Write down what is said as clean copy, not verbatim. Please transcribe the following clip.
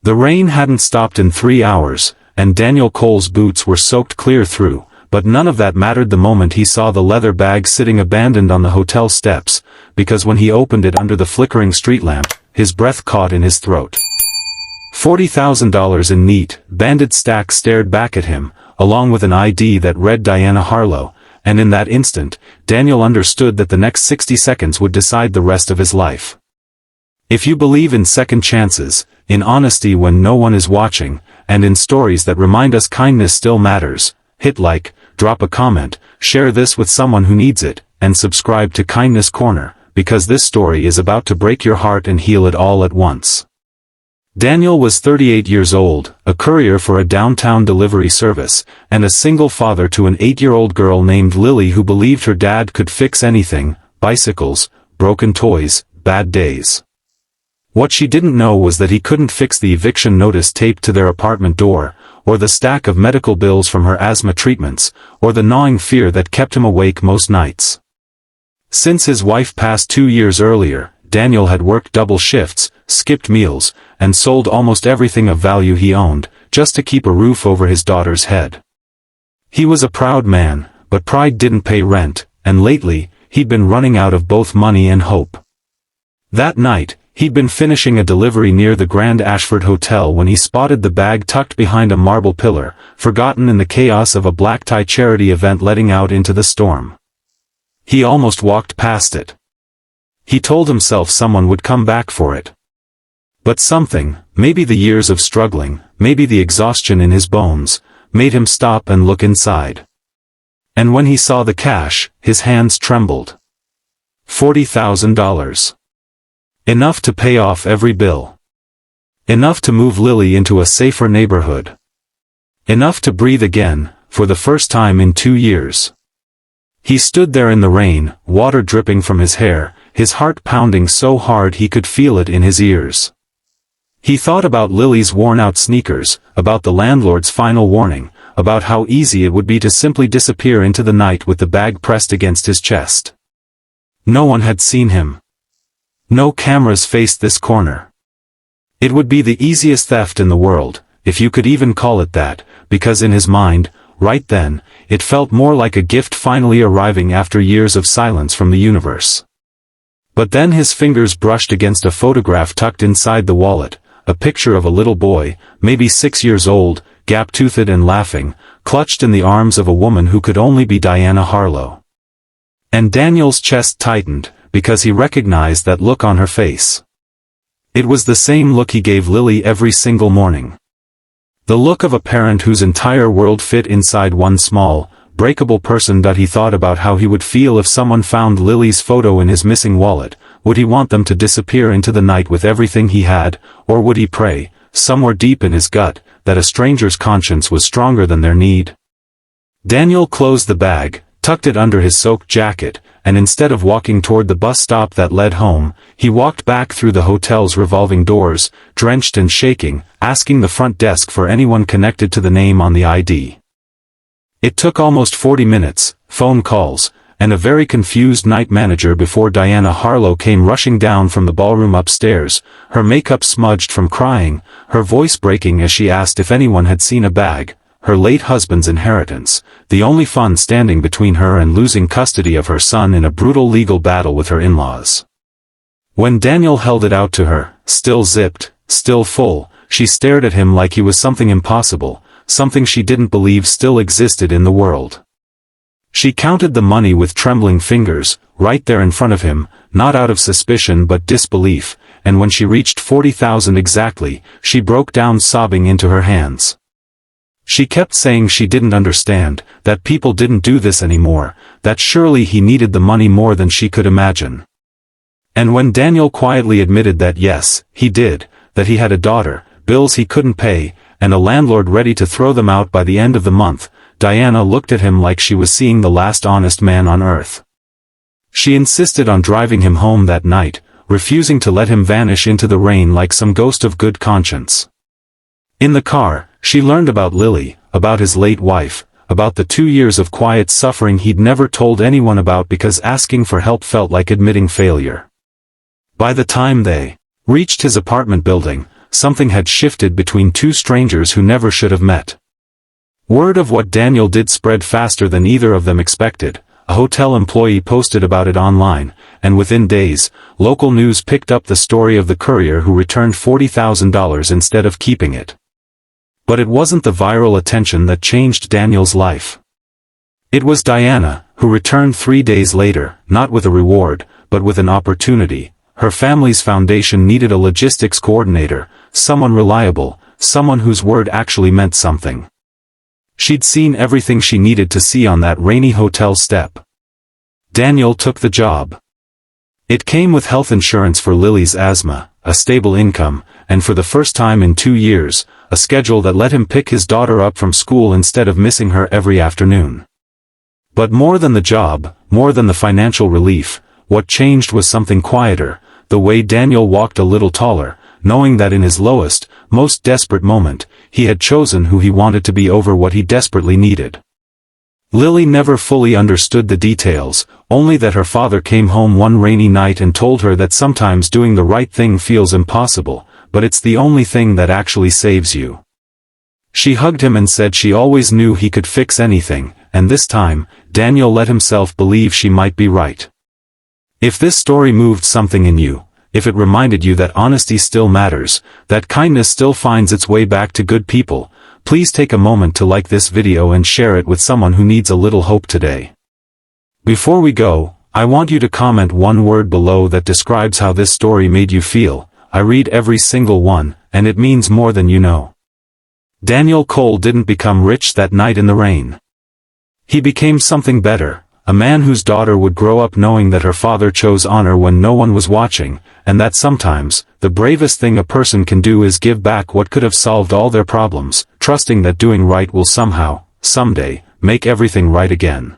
The rain hadn't stopped in 3 hours, and Daniel Cole's boots were soaked clear through, but none of that mattered the moment he saw the leather bag sitting abandoned on the hotel steps, because when he opened it under the flickering street lamp, his breath caught in his throat. $40,000 in neat, banded stacks stared back at him, along with an ID that read Diana Harlow, and in that instant, Daniel understood that the next 60 seconds would decide the rest of his life. If you believe in second chances, in honesty when no one is watching, and in stories that remind us kindness still matters, hit like, drop a comment, share this with someone who needs it, and subscribe to Kindness Corner, because this story is about to break your heart and heal it all at once. Daniel was 38 years old, a courier for a downtown delivery service, and a single father to an 8-year-old girl named Lily who believed her dad could fix anything: bicycles, broken toys, bad days. What she didn't know was that he couldn't fix the eviction notice taped to their apartment door, or the stack of medical bills from her asthma treatments, or the gnawing fear that kept him awake most nights. Since his wife passed 2 years earlier, Daniel had worked double shifts, skipped meals, and sold almost everything of value he owned, just to keep a roof over his daughter's head. He was a proud man, but pride didn't pay rent, and lately, he'd been running out of both money and hope. That night, he'd been finishing a delivery near the Grand Ashford Hotel when he spotted the bag tucked behind a marble pillar, forgotten in the chaos of a black-tie charity event letting out into the storm. He almost walked past it. He told himself someone would come back for it. But something, maybe the years of struggling, maybe the exhaustion in his bones, made him stop and look inside. And when he saw the cash, his hands trembled. $40,000. Enough to pay off every bill. Enough to move Lily into a safer neighborhood. Enough to breathe again, for the first time in 2 years. He stood there in the rain, water dripping from his hair, his heart pounding so hard he could feel it in his ears. He thought about Lily's worn-out sneakers, about the landlord's final warning, about how easy it would be to simply disappear into the night with the bag pressed against his chest. No one had seen him. No cameras faced this corner. It would be the easiest theft in the world, if you could even call it that, because in his mind, right then, it felt more like a gift finally arriving after years of silence from the universe. But then his fingers brushed against a photograph tucked inside the wallet, a picture of a little boy, maybe 6 years old, gap-toothed and laughing, clutched in the arms of a woman who could only be Diana Harlow. And Daniel's chest tightened, because he recognized that look on her face. It was the same look he gave Lily every single morning. The look of a parent whose entire world fit inside one small, breakable person. He thought about how he would feel if someone found Lily's photo in his missing wallet. Would he want them to disappear into the night with everything he had, or would he pray, somewhere deep in his gut, that a stranger's conscience was stronger than their need? Daniel closed the bag, tucked it under his soaked jacket, and instead of walking toward the bus stop that led home, he walked back through the hotel's revolving doors, drenched and shaking, asking the front desk for anyone connected to the name on the ID. It took almost 40 minutes, phone calls, and a very confused night manager before Diana Harlow came rushing down from the ballroom upstairs, her makeup smudged from crying, her voice breaking as she asked if anyone had seen a bag, her late husband's inheritance, the only fund standing between her and losing custody of her son in a brutal legal battle with her in-laws. When Daniel held it out to her, still zipped, still full, she stared at him like he was something impossible, something she didn't believe still existed in the world. She counted the money with trembling fingers, right there in front of him, not out of suspicion but disbelief, and when she reached 40,000 exactly, she broke down sobbing into her hands. She kept saying she didn't understand, that people didn't do this anymore, that surely he needed the money more than she could imagine. And when Daniel quietly admitted that yes, he did, that he had a daughter, bills he couldn't pay, and a landlord ready to throw them out by the end of the month, Diana looked at him like she was seeing the last honest man on earth. She insisted on driving him home that night, refusing to let him vanish into the rain like some ghost of good conscience. In the car, she learned about Lily, about his late wife, about the 2 years of quiet suffering he'd never told anyone about because asking for help felt like admitting failure. By the time they reached his apartment building, something had shifted between two strangers who never should have met. Word of what Daniel did spread faster than either of them expected. A hotel employee posted about it online, and within days, local news picked up the story of the courier who returned $40,000 instead of keeping it. But it wasn't the viral attention that changed Daniel's life. It was Diana, who returned 3 days later, not with a reward, but with an opportunity. Her family's foundation needed a logistics coordinator, someone reliable, someone whose word actually meant something. She'd seen everything she needed to see on that rainy hotel step. Daniel took the job. It came with health insurance for Lily's asthma, a stable income, and for the first time in 2 years, a schedule that let him pick his daughter up from school instead of missing her every afternoon. But more than the job, more than the financial relief, what changed was something quieter, the way Daniel walked a little taller, knowing that in his lowest, most desperate moment, he had chosen who he wanted to be over what he desperately needed. Lily never fully understood the details, only that her father came home one rainy night and told her that sometimes doing the right thing feels impossible, but it's the only thing that actually saves you. She hugged him and said she always knew he could fix anything, and this time, Daniel let himself believe she might be right. If this story moved something in you, if it reminded you that honesty still matters, that kindness still finds its way back to good people, please take a moment to like this video and share it with someone who needs a little hope today. Before we go, I want you to comment one word below that describes how this story made you feel. I read every single one, and it means more than you know. Daniel Cole didn't become rich that night in the rain. He became something better. A man whose daughter would grow up knowing that her father chose honor when no one was watching, and that sometimes, the bravest thing a person can do is give back what could have solved all their problems, trusting that doing right will somehow, someday, make everything right again.